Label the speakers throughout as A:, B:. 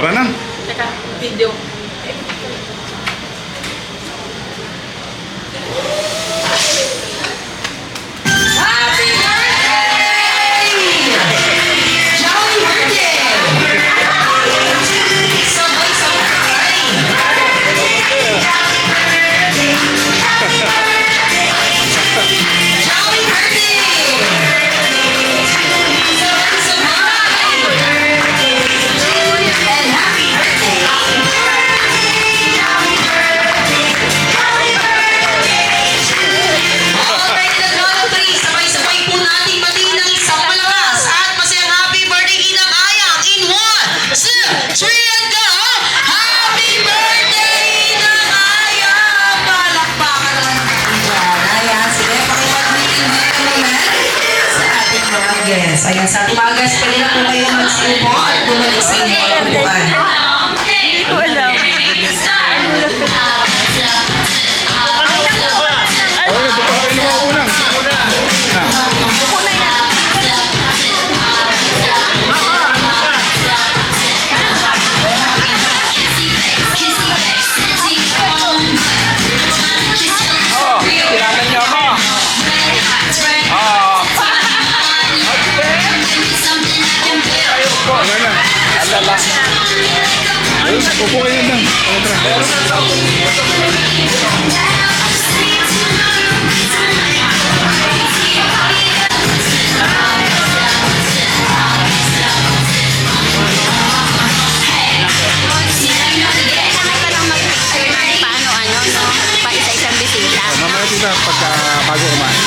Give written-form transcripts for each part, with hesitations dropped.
A: Tara na.
B: Teka, video.
C: Happy birthday! Jolly birthday! Sabay-sabay! Jolly birthday! Sabay-sabay! And happy birthday! Alright, nagkano 3, sabay-sabay po natin batiin ng isang malakas at masayang happy birthday Inang Ayang in 1, 2, 3, and go! Happy birthday Inang Ayang! Palakpakan naman natin dyan. Ayan, sige, pakipag-meeting dito naman sa ating mga guests. Ayan, sa ating mga guests, pwede na po kayo magsiupo at bumalik sa inyong mga upuan.
B: Hindi ko alam.
A: Okay, ito pa kayo naman unang. Upo kayo lang.
B: Pa-isa-isang bisita.
A: Mamaya tingnan pagka bago kumain.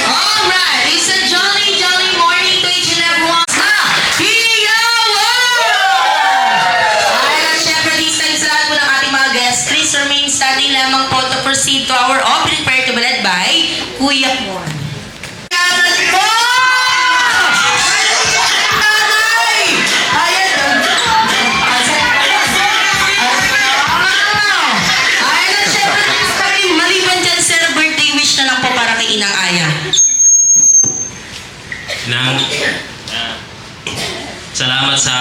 C: Alright, it's a jolly, jolly morning to each and everyone. Ayan, syempre this time sa lahat po ng ating mga guests, please remain standing lamang po to proceed to our opening prayer to be led by Kuya Juan. Kanan po! Nanay! Ayan. Ayan na, syempre this time, maliban dyan, sir, birthday wish na lang po para kay Inang Aya.
D: Nang salamat sa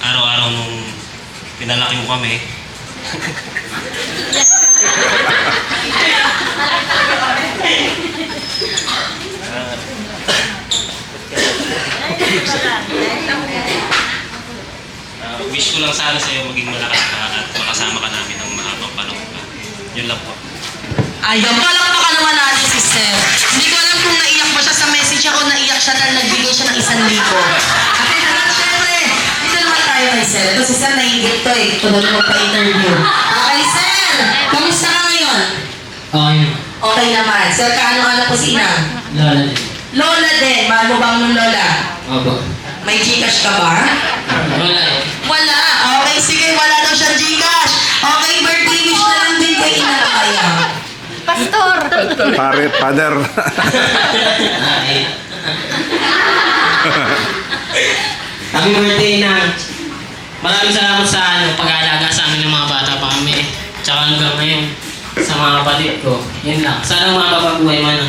D: araw-araw nung pinalaki mo kami. Wish ko lang sana sa'yo maging malakas ka at makasama ka namin ng mahabang panahon pa. Yun lang po.
C: Ayun, palakpakan naman natin si Sir. Hindi ko alam kung naiyak ba siya sa message ako, naiyak siya na nagbigay siya ng 1,000. At syempre, dito naman tayo kay Sir. Ito si Sir naiingit to eh. Ito daw magpa-interview. Okay, Sir! Kamusta ka ngayon?
E: Okay.
C: Okay naman. Sir, kaano-ano po si Inang?
E: Lola din.
C: Lola din. Mahal mo bang nung Lola?
E: Opo.
C: May Gcash ka ba?
E: Wala eh.
C: Wala. Okay, sige. Wala daw siyang Gcash. Okay, birthday wish na lang din kay Inang Aya.
B: Pastor!
A: Pare, father.
E: Happy birthday na. Maraming salamat sa pag-aalaga sa amin ng mga bata pa kami. Tsaka hanggang ngayon sa mga kapatid ko. Yun lang. Sana mapapabuhay mo na.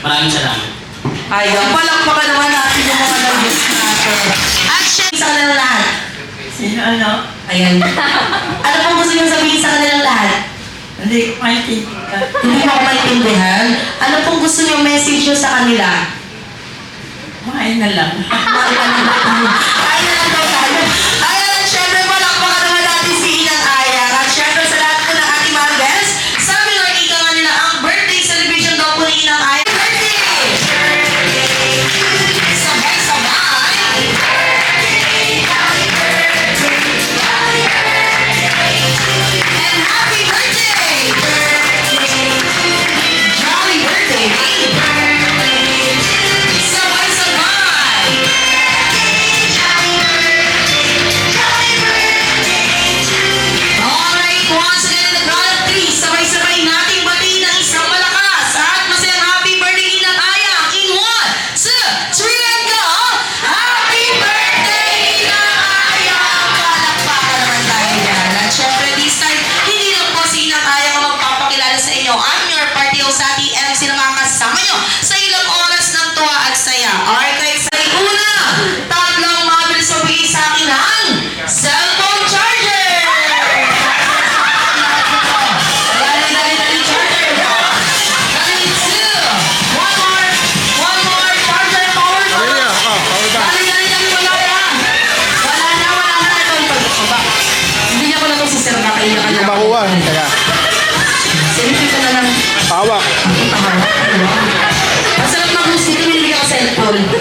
E: Maraming salamat.
C: Ayun, palakpakan naman natin yung mga nag-guest natin. Action! Sa kanilang lahat.
F: Sino ano?
C: Ayan. Ano pong gusto nyo sabihin sa kanilang lahat?
F: Hindi ko maintindihan.
C: Hindi mo ako maintindihan. Ano pong gusto nyo message nyo sa kanila?
F: Kumain na lang.
C: Kumain na lang daw tayo. Ayan, syempre palakpakan naman natin si Inang Aya. At syempre sa lahat po ng ating mga guests, sabi nga ika nga nila ang birthday celebration daw po ni Inang Aya. Birthday! Sabay-sabay! And happy birthday! Jolly birthday! Sabay-sabay!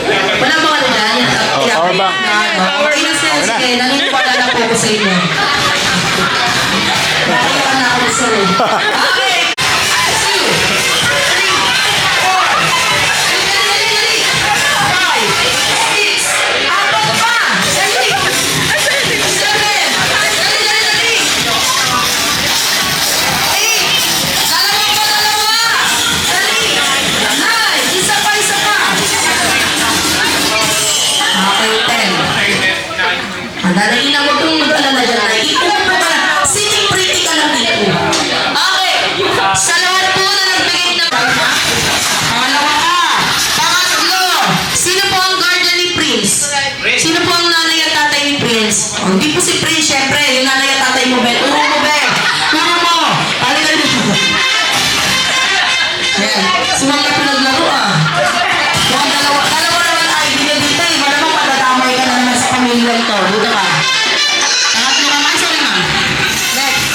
C: Wala ba ano dyan?
A: power bank.
C: Okay na sir, sige. Naniniwala na po ako sa inyo. Nakita na ako sir. Okay. 10. Dadali na mo itong mag-alala dyan na ikaw pa ba? Sitting pretty ka lang dito. Okay. Sa lahat po na nagbigay ng pangalawa ka. Pangatlo. Sino po ang guardian ni Prince? Sino po ang nanay at tatay ni Prince? Oh, hindi po si Prince, syempre. Yung nanay at tatay mo, Ben. Turo mo, Ben. Turo mo. Halika dito. Ayan. Sumang ka pinaglaro ah. Yung dalawa naman ay binibita eh. Malamang madadamay ka na naman sa pamilya ito. Dito ka. Pangatlo ka man, sorry ma'am. Next.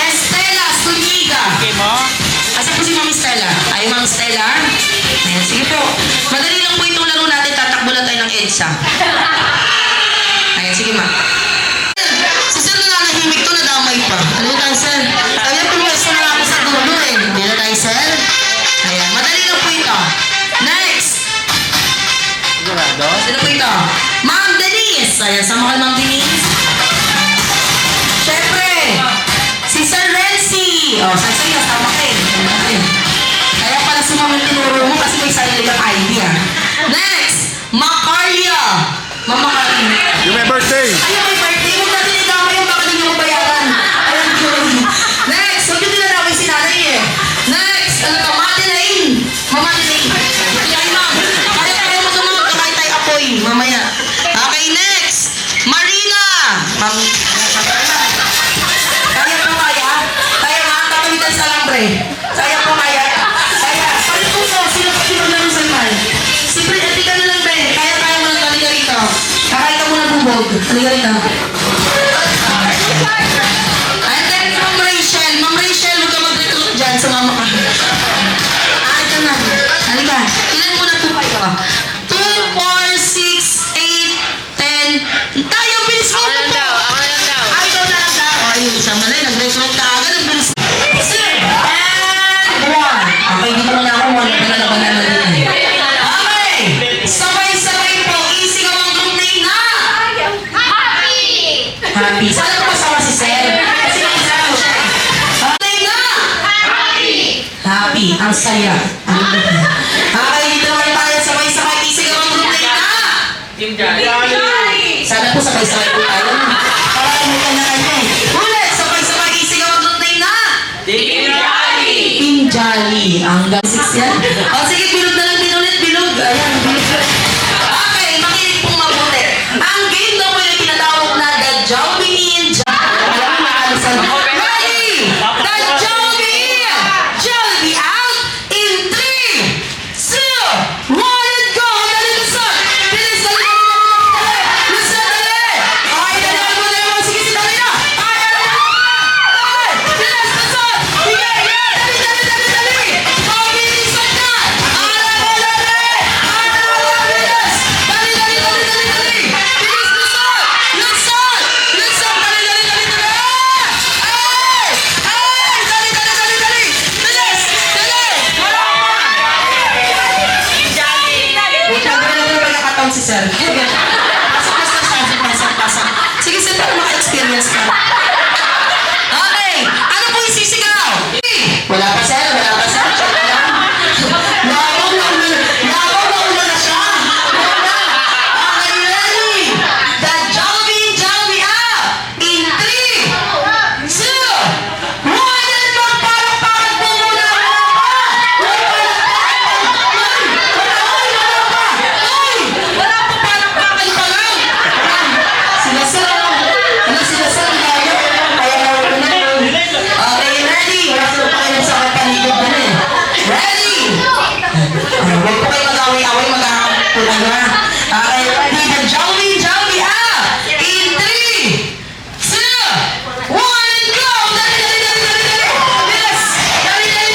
C: Estela Zuniga. Asa po si Ma'am Stella? Ay, Ma'am Stella? Ayan, sige po. Madali lang po itong laro natin. Tatakbo lang tayo ng EDSA. Ayan, sige ma'am. Si Sir nananahimik to, nadamay pa. Ano yun tayo, Sir? Sabi niya, pumwesto na ako sa dulo eh. Hindi na tayo, Sir? Ayan, madali lang po ito. Next! Sino po ito? Ma'am Denise! Ayan, sama ka Ma'am Denise. Siyempre, si Sir Renzi. O, sa'yo, kasama ka eh. Kaya pala si Ma'am yung tinuro mo kasi may sarili kang idea. Next! Macaria. Ma'am Macaria.
A: Yung may birthday.
C: Ayun, may birthday. Huwag natin idama yung baka din yung bayaran. Ayun, next, huwag yung dinadamay si nanay eh. Next, ano ka, Madeleine. Mama Madeleine. Kaya ma'am, kaya tayo magsunod, kaya tayo apoy, mamaya. Okay, next, Marina. Ma'am, kaya po kaya? Kaya nga, tatawitan sa lambre. Kaya po kaya? Kaya, palit po po, sino pa lang sa imal? Siyempre, etika na lang, Ben. Kaya mo lang, halika rito. Kakain ka muna bubog. Halika rito. And then, Ma'am Rachel. Ma'am Rachel, huwag ka mag-recruit dyan. Sumama ka. Ito na. Halika. Ilan muna po kayo? 2, 4, 6, 8, 10. Tayo, bilis mo. Ako lang daw. Ay, ikaw na lang daw. Ay, isa malay. Nag-recruit ka agad. Ang bilis. And 1. Okay, dito muna ako. Wala na din. Okay. Sabay-sabay po. Easy ka mga group name na. Happy. Sana ko masama si Sir. Kasi may isa ko siya. Name na. Happy. Ang saya. Okay, dito naman tayo. Sabay-sabay. Easy ka mga group name na. Sana po sabay-sabay po tayo. Para may kanya-kanya eh. Ulit. Sabay-sabay. Easy ka mga group name na. Team Jolly. Ang gasix yan. O sige, bilog na lang din ulit. Bilog. Ayan, bilog. Okay, makinig pong mabuti. Ang game na po yung tinatawag na The Jollibee in Alam mo maalisan. Ready? The Jollibee! Jollibee out in 3, 2, 1, and go! Dali na sa! Bilis! Dali! Listen, dali! Okay, dali mo na yung sige, dali na! Ay! Bilis! Listen! Sige! Dali! Mabilisan na! Bilis! Dali! Bilis! Listen! Dali! Ay! Dali! Bilis! Dali! Huwag na lang yung pagkakataon si Sir. Pasok. Sige, Sir, para maka-experience ka. Okay, ano po yung sisigaw? Wala pa, Sir. Labaw na siya. Okay, ready? The Jollibee out in 3, 2, 1, and magpalakpakan po muna. Wala pa palakpakan pa lang. Sila Sir. Kaya okay, ready? Wala sila pa kayo sa kapaligid na eh. Ready? Huwag po kayo mag-away-away, mag-aakapulan na. Okay, ready? The Jollibee out in 3, 2, 1, and go! Dali! Bilis! Dali! Dali!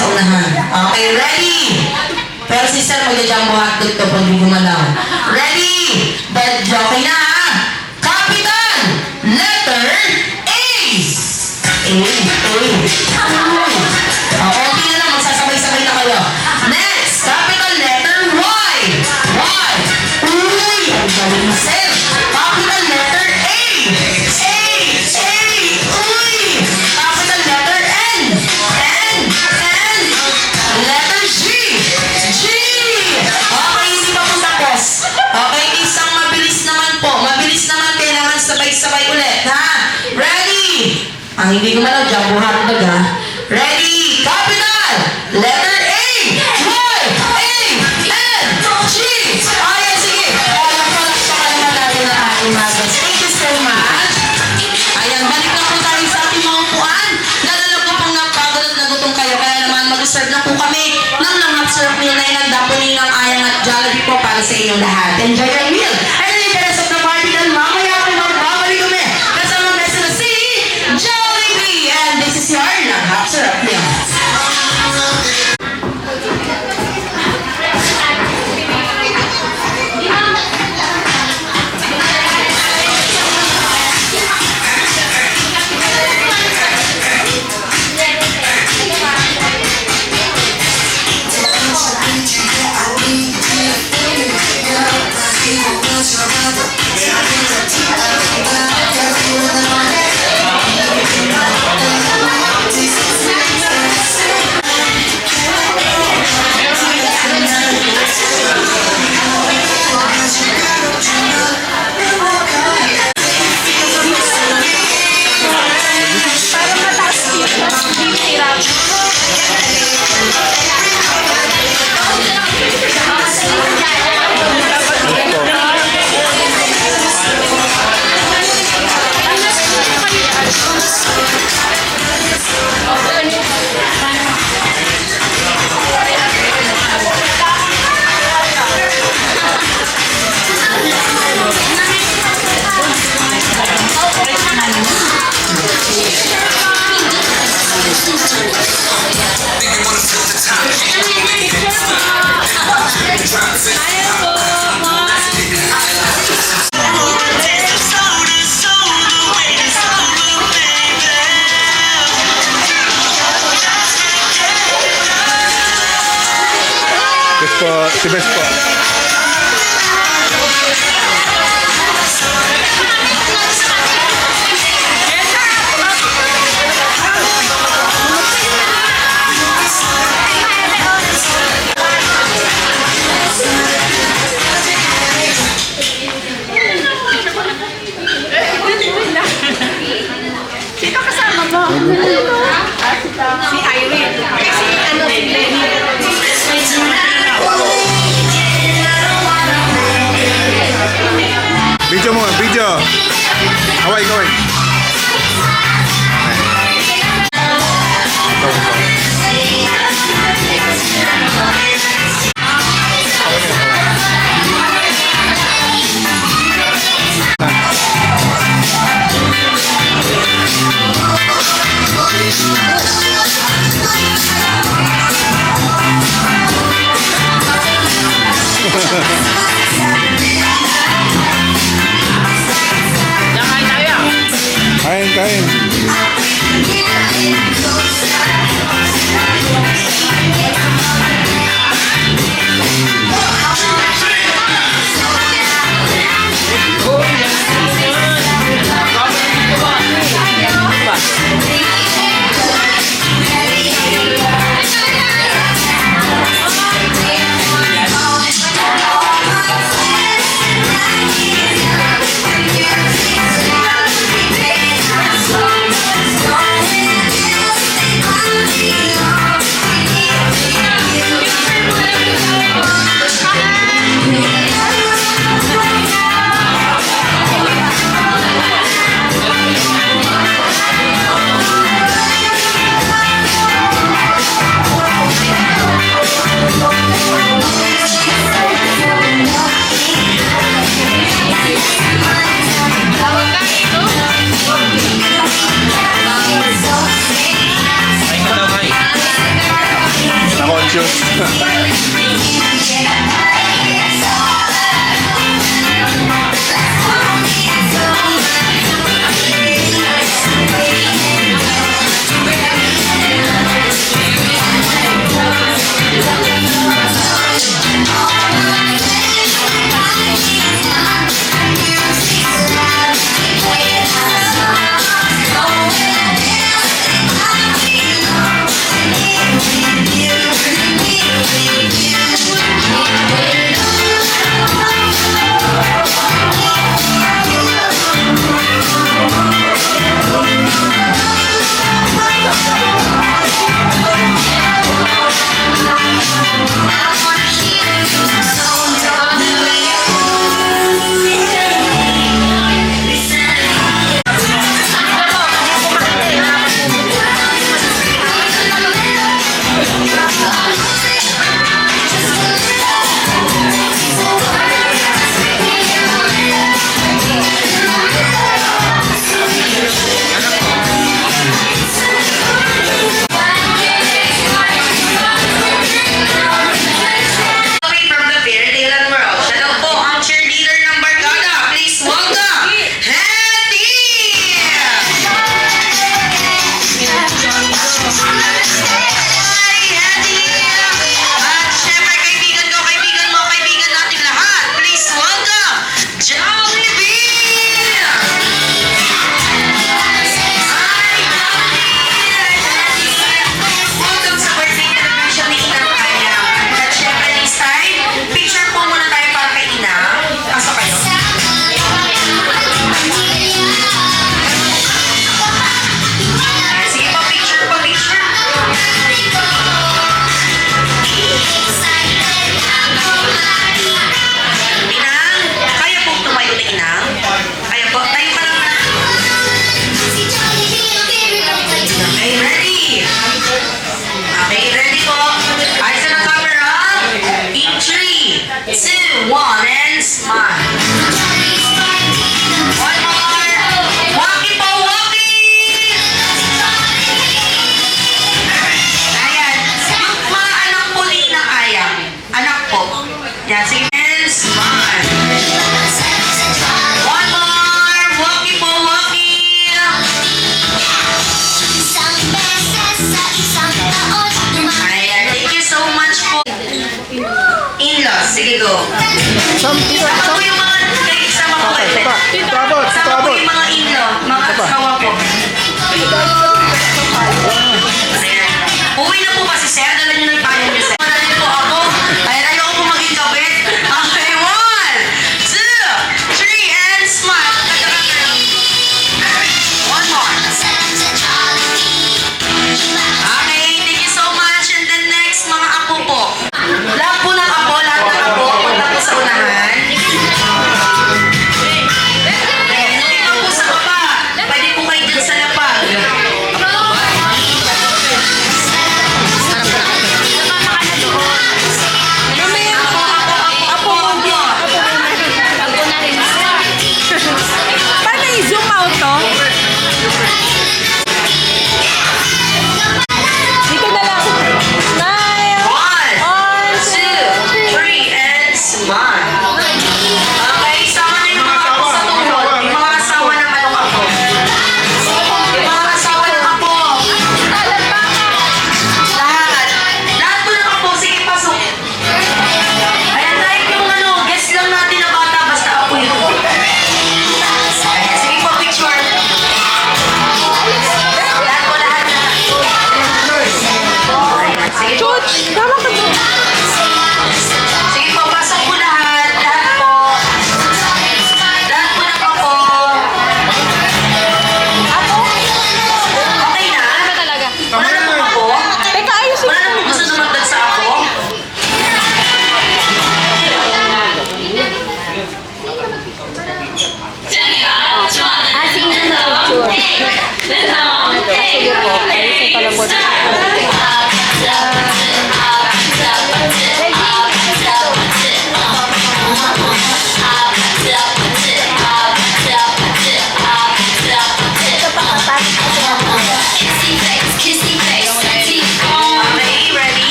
C: sa unahan. Okay, ready? Pero si Sir mag-jumbo hotdog to pag di gumalaw. Ready? But okay na ha? Capital letter A. A. Okay na lang, magsasabay-sabay na kayo. Next, capital letter Y. Y. Uy, ang galing mo, Sir. Capital letter A. A. A. Uy. Capital letter N. N. N. Letter G. G. Okay, hindi pa po tapos. Okay, isang mabilis naman po. Mabilis naman, kailangan sabay-sabay ulit, ha? Ready? Ang hindi ko malaw, jumbo hotdog, ha? Ready? Capital letter A. Y. A. N. G. Okay, sige. Palakpakan naman natin ang ating magos. Thank you so much. Ayan, balik na po tayo sa ating mga upuan. Nalala ko pong napagod at nagutom kayo. Kaya naman mag-serve na po kami ng hot syrup meal na inanda po ninyo ng Ayang at Jollibee po para sa inyong lahat. Enjoy your meal. And in the rest of the party, dahil mamaya po magbabalik kami kasama beso na si Jollibee. And this is your hot syrup meal.
A: Best po, si Best po.
B: Sino kasama mo? Si Irene. Si ano, si Lenny.
A: shoes.
C: Coming from the Fairy Tale and World, siya daw po ang cheerleader ng Barkada. Please welcome, Hattie! Hi, Hattie! At syempre, kaibigan ko, kaibigan mo, kaibigan natin lahat. Please welcome, Jollibee! Welcome sa birthday celebration ni Ina Kaya. At syempre, this time, picture po muna tayo para kay Ina. Pasok kayo. Sige po, picture po, picture. Inang, kaya po tumayo na Inang? Kaya po, tayo ka lang na. Okay, ready? Okay, ready po. Eyes on the camera. In 3, 2, 1, and smile. One more. Walkie po, walkie! Ayan. Yung mga anak po ni Ina Kaya. Anak po. Yan, sige. And smile. One more. Walkie po, walkie! Ayan, thank you so much po. In-laws, sige go. Sama po yung mga, sama po kayo.
A: Tabot,
C: Sama po
A: tabot.
C: yung mga in-law, mga asawa po. Ayan. Uwi na po kasi sir, dala nyo ng tayo nyo sir. Marami po ako. Ayan, ayoko po maging kabit. Okay, 1, 2, 3, and smile. One more. Okay, thank you so much. And then next, mga apo po. Lahat po ng apo, lahat ng apo, punta po sa unahan.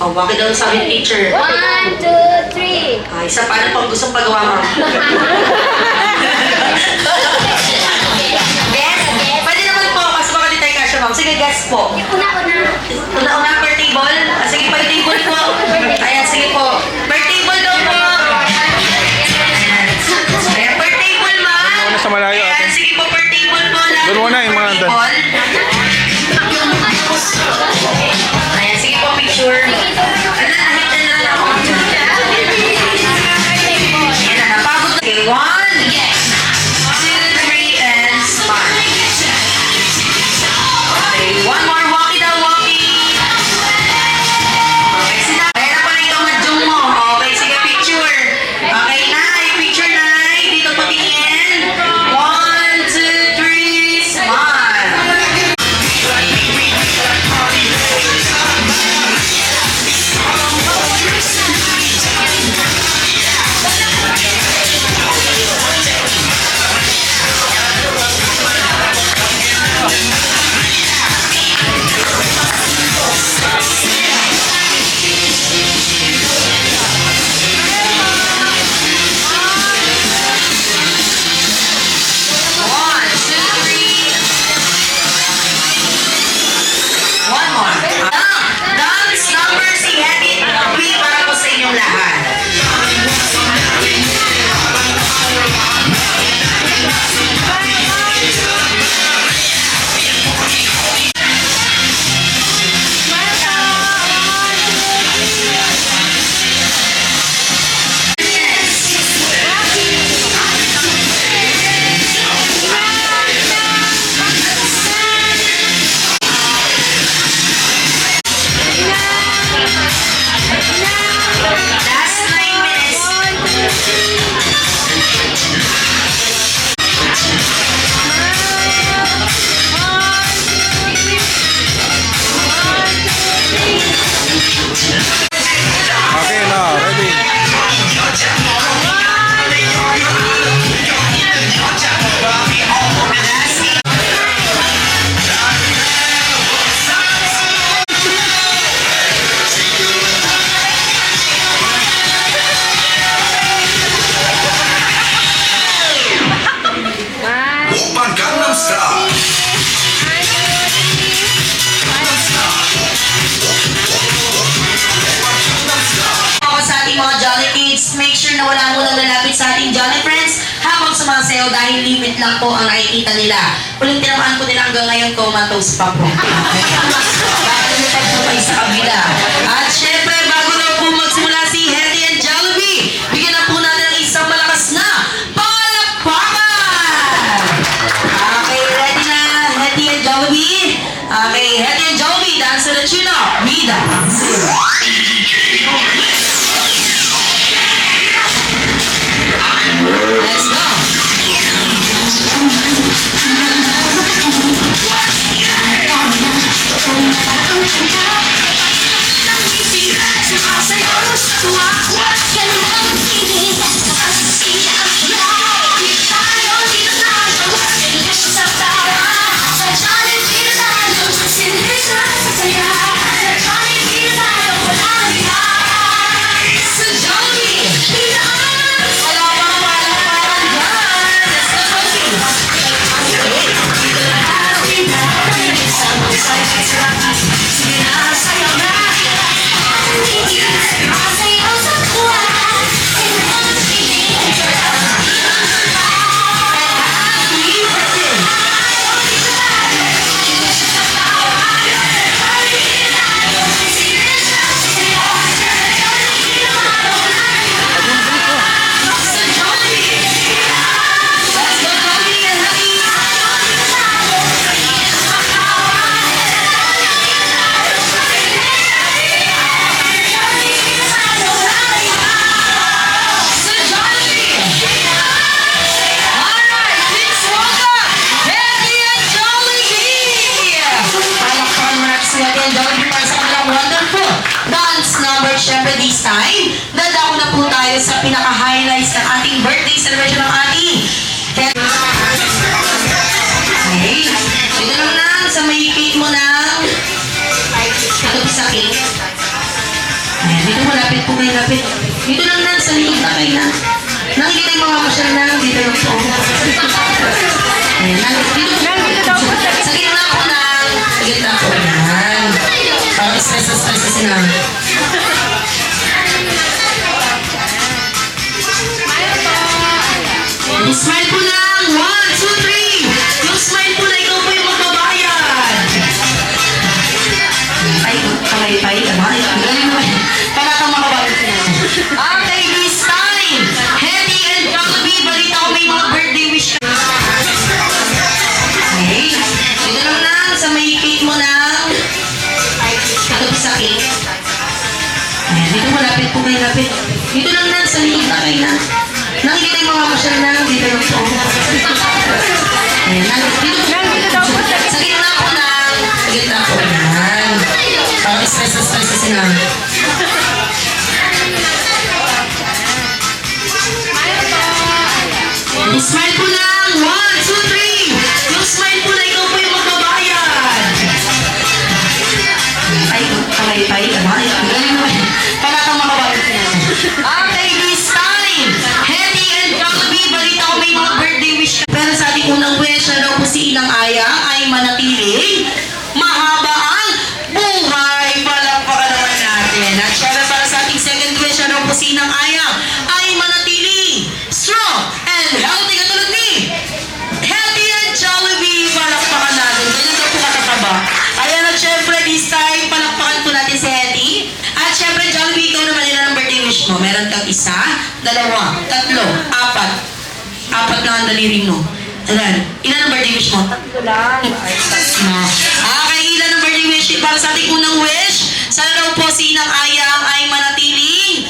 C: Oh, bakit daw sabi ni teacher?
B: 1, 2, 3.
C: Isa pa, ano pang gustong pagawa mo? Guess? Pwede naman po, kasi baka di tayo kasya, ma'am. Sige, guess po.
B: Una.
C: Una per table? Sige, per table po. Ayan, sige po. Per table daw po. Ayan, per table, ma'am.
A: Doon muna sa malayo,
C: Ayan,
A: ate.
C: sige po, per table po.
A: Doon muna yung mga
C: Per table. Ayan, sige po, picture. Ano, nakita na lang ako. Ayan na, napagod na. Okay, 1, 2, 3, and smile. Okay, one more, walkie daw, walkie. Okay, sina. Ayan na pala itong madyong mo. Okay, sige, picture. Okay, Nay, picture, Nay. Dito patingin. 1, 2, 3, smile. One, two, three. One more. Dance number si Edit. Para po sa inyong lahat. Last 9 minutes.
A: Okay, now, ready?
G: Oppan Gangnam Style.
C: Ako sa ating mga Jolly Kids, make sure na wala munang lalapit sa ating Jolly Friends habang sumasayaw dahil limit lang po ang nakikita nila. Huling tinamaan ko nila hanggang ngayon, comatose pa po. Bago lupag po kayo sa kabila. At syempre, bago na po magsimula si Hetty and Jollibee, bigyan na po natin ng isang malakas na palakpakan! Okay, ready na, Hetty and Jollibee? Okay, Hetty and Jollibee, dance to the tune of Vida. Let's go. So Jollibee, wala pang palakpakan dyan. Let's go, Jollibee. Siyempre this time, dadako na po tayo sa pinaka-highlights ng ating birthday celebration ng ating. Okay. Ito naman na sa may cake mo ng... Ito po sa cake. po, lapit po kayo, lapit. Dito lang na, sa likod na kayo na. Nakikita yung mga masyal na, dito lang po. Ayan, dito po. Sa gitna po na. Sa gitna po. Ayan. Parang stress kasi na. Smile po lang. 1, 2, 3. Yung smile po na ikaw po yung magbabayad. Ay, kamay-pay. Para kang makabayad siya. Okay, this time. Hetty and Jollibee, balita ko may mga birthday wish ka. Okay. Dito lang na, sa may cake mo na. Ito po sa cake. Ayan, dito po, lapit po kayo, lapit. Dito lang na, sa likod na kayo na. Nakikita yung mga masyal na, dito lang po. Ayan, dito po. Sa gitna po na. Sa gitna po. Ayan. Parang stress kasi na. Smile po lang. 1, 2, 3. Yung smile po na ikaw po yung magbabayad. Ay, kamay-pay. Para kang makabayad siya. Okay, this time. Hetty and Jollibee, balita ko may mga birthday wish ka. Pero sa ating unang wish na daw po si Inang Aya ay manatiling mahaba ang buhay. Palakpakan naman natin. At syempre para sa ating second wish na daw po si Inang Aya ay manatiling strong and healthy katulad ni Hetty and Jollibee. Palakpakan natin. Ganyan daw po katataba. Ayan at syempre this time palakpakan po natin si Hetty. At syempre Jollibee, ikaw naman ilan ang birthday wish mo? Meron kang 1, 2, 3, 4. Apat na ang daliri mo. Ilan ang birthday wish mo?
B: Tatlo lang.
C: Okay, ilan ang birthday wish? Para sa ating unang wish, sana daw po si Inang Aya ay manatiling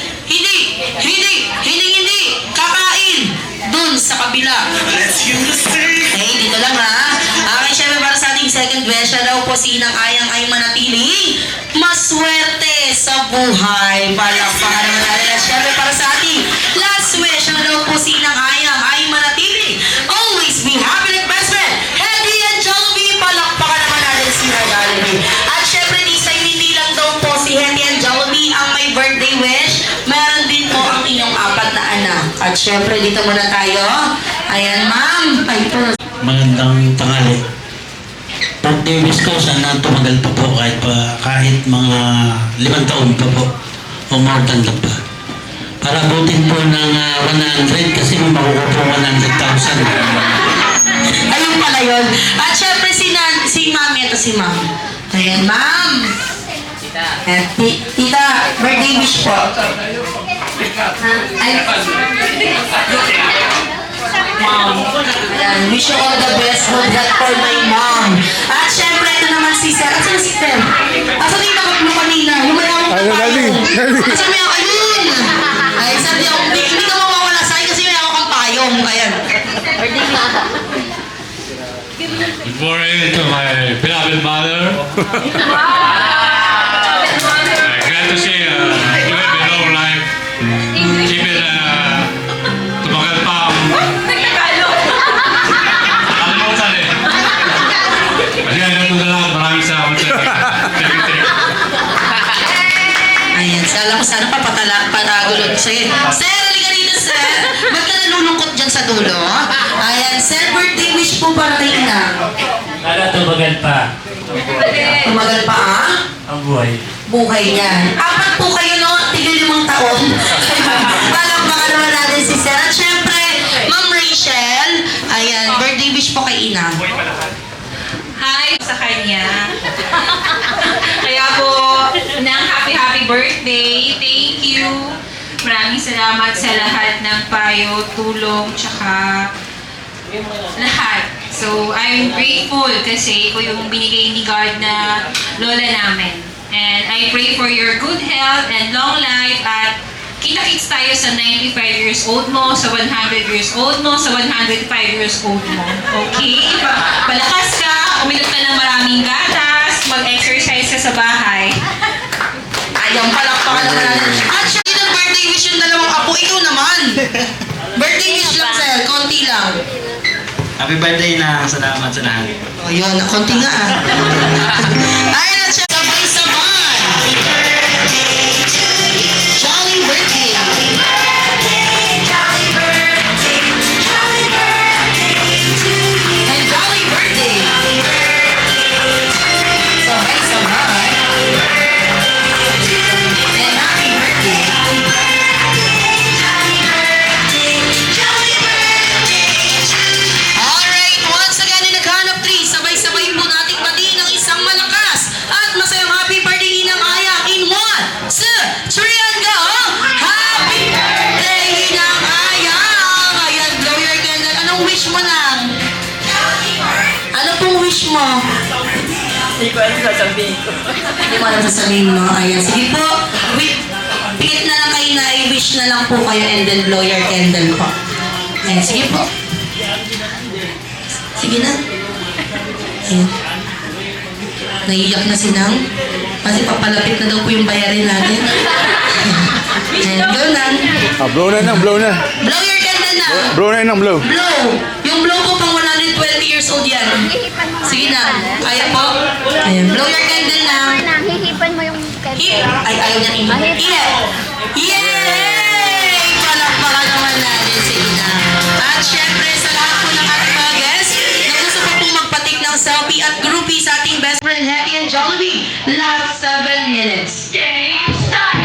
C: hindi kakain dun sa kabila. Okay, dito lang ha. Okay, syempre para sa ating second wish, sana daw po si Inang Ayang ay manatiling maswerte sa buhay. Palakpakan naman natin. At syempre para sa ating last wish, sana daw po si Inang Ayang ay manatiling always be happy like best friend. Hetty and Jollibee, palakpakan naman natin si Jollibee. At syempre, hindi lang daw po si Hetty and Jollibee ang may birthday wish. Meron din po ang inyong 4 na anak. At syempre, dito muna tayo. Ayan, ma'am. Ay, po.
H: Magandang tanghali. Birthday wish ko, sana tumagal pa po kahit mga 5 taon pa po o more than that pa. Para abutin po ng 100 kasi makukuha po 100,000.
C: Ayun pala yun. At syempre, si ma'am, ito si ma'am. Ayan, ma'am. Tita, birthday wish po. Ay, mom. Ayan, wish you all the best. Good luck for my mom. At syempre, ito naman si Sir. Asan na si Sir? Asan yung nakap mo kanina? Yung mayawang
A: Ayun, dali.
C: Asan may ako? Ayun! Ay, sabi ako, hindi ka mawawala sa akin kasi may ako kang payong. Ayan.
I: Good morning to my beloved mother. Glad to see you have a long life. Keep it, tumagal pa ang... Nakalimutan eh. Again, ito na lang. Maraming salamat sa
C: Ayan, alam ko sana patagulog sa'yo. Sir, halika dito, sir. Ba't ka nalulungkot dyan sa dulo? Ayan, sir, birthday wish po para kay Ina.
E: Para tumagal pa
C: Tumagal pa, ah?
E: ang buhay.
C: Buhay niyan. 4 po kayo, no? Tigil 5 taon. Palakpakan naman natin si sir. At syempre, Ma'am Rachel, ayan, birthday wish po kay Ina.
J: Hi sa kanya. Kaya po, ng happy birthday. Thank you. Maraming salamat sa lahat ng payo, tulong, tsaka lahat. So, I'm grateful kasi ito yung binigay ni God na lola namin. And I pray for your good health and long life at kita-kits tayo sa 95 years old mo, sa 100 years old mo, sa 105 years old mo. Okay? Palakas ka, uminom ka ng maraming gatas, mag-exercise ka sa bahay.
C: Ayan, palakpakan naman natin. At siya din ang birthday wish yung 2 apo. Ikaw naman. Birthday wish lang, sir. Konti lang.
H: Happy birthday na salamat sa lahat.
C: O, yun. Konti nga, ah. Ayun, at siya sabay-sabay.
F: ko ano sasabihin ko.
C: Hindi mo alam sasabihin mo. Ayan, sige po. Pikit na lang kayo na i-wish na lang po kayo and then blow your candle po. Ayan, sige po. Sige na. Ayan. Naiiyak na si Nang. Kasi papalapit na daw po yung bayarin natin. Ayan, go Nang.
A: Blow na nang, blow na.
C: Blow your candle na.
A: Blow na nang, blow.
C: Blow. Yung blow ko pang 120 years old yan. Sige na. Kaya po. Ayan, blow your candle na.
B: Nang, hihipan mo yung
C: Hip. Ay, ayaw niya ihip. Hip. Yay! Palakpakan naman natin si Ina. At syempre sa lahat po ng ating mga guests na gusto po pong magpatik ng selfie at groupie sa ating best friend Happy and Jollibee. Last 7 minutes. Game start!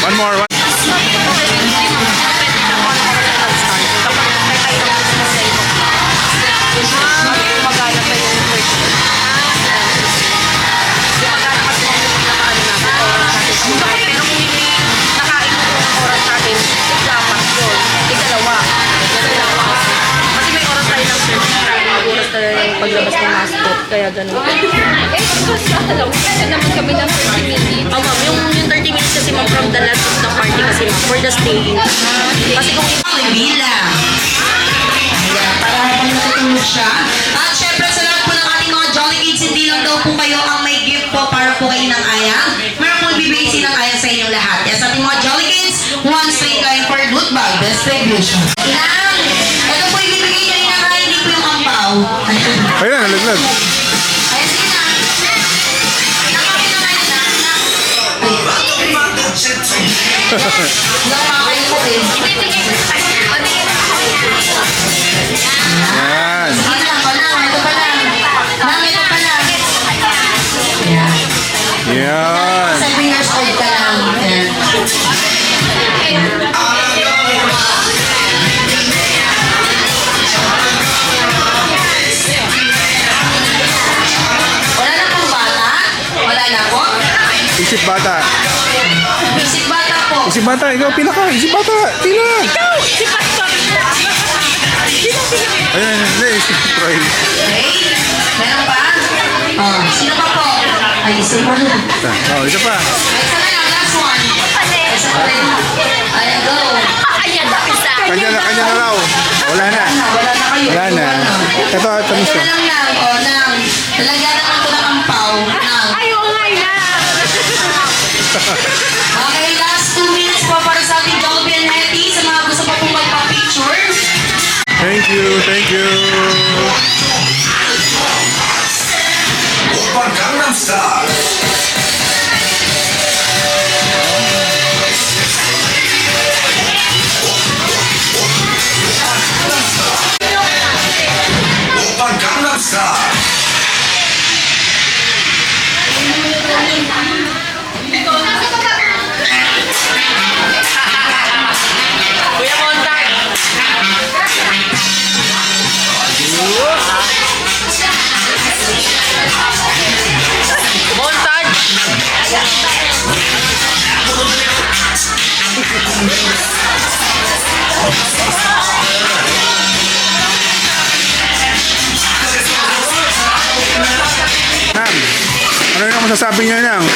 A: One more, one.
B: paglabas ng mascot, kaya ganun. Eh, alam mo, kasi naman kami ng 30 minutes.
C: Oh, ma'am, yung 30 minutes kasi ma'am from the last of the party kasi ma'am, for the stay. Kasi kung yung bilang. Ayan, para habang natutulog siya. At syempre sa lahat po ng ating mga Jolly Kids, hindi lang daw po kayo ang may gift po para po kayo ng ayang. Meron po ibibigay silang ayang sa inyong lahat. Yes, ating mga Jolly Kids, one straight line for loot bag distribution. Ilang, ito po ibibigay niya rin ang ayang, hindi po yung ampaw.
A: Ayun, nalaglag.
C: Ayan, sige na. Nakapin na kayo na. Nakapin ko din.
A: Yan.
C: Sige lang, ito pa lang. Ma'am, ito pa lang. Ayan.
A: Yan.
C: 7 years old ka lang. Ayan. Wala na pong bata? Wala na po?
A: Isip bata.
C: Isip bata po.
A: Isip bata, ikaw pila ka. Isip bata, pila. Ayun, hindi, isip Troy.
C: Okay. Meron pa? Oh, sino pa po? Ay, isa pa.
A: Oh, isa pa.
C: Ay, isa na lang. Last one. Isa pa rin. Ay, go.
B: Ayan, isa.
A: Kanya na raw. Wala na.
C: Wala na kayo.
A: Wala na. Ito, tamis ko.
C: Ito lang lang. O, nang. Talagyan naman ko ng ampaw. Nang.
B: Ay, oo nga na.
C: Okay, last 2 minutes po para sa ating Jollibee and Happy. Sa mga gusto pa pong magpa-picture.
A: Thank you, thank you.
G: Oppa Gangnam Style. Oppa Gangnam Style.
F: Kuya Montag! Montag!
A: Ma'am, ano yung masasabi niyo nang?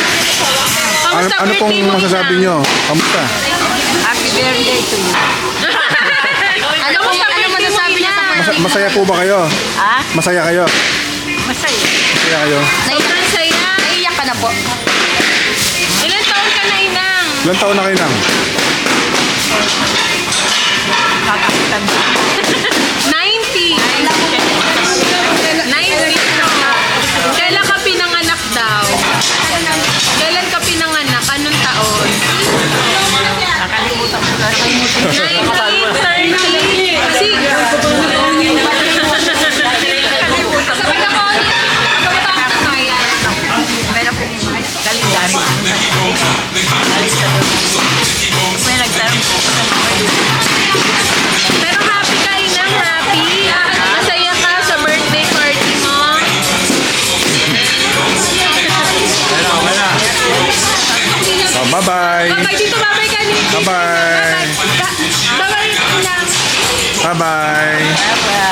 A: Ano pong masasabi niyo? Kamusta?
F: Happy birthday to you.
B: Ano masasabi niya sa birthday?
A: Masaya po ba kayo?
F: Ha?
A: Masaya kayo?
F: Masaya.
A: Masaya kayo?
B: Sobrang saya.
C: Naiiyak ka na po.
B: Ilan taon ka na, Inang?
A: Ilan taon na kayo nang?
F: Kakakitan.
B: 90. 90. Kailan ka pinanganak daw?
F: Meron po kalendari. May nagtanong po sa mga
B: Pero happy ka, Inang, happy. Masaya ka sa birthday party mo.
A: So, bye-bye.
B: Bye, dito, babay ka ni.
A: Bye-bye.
B: Bye-bye, Inang.
A: Bye-bye.
F: Bye-bye.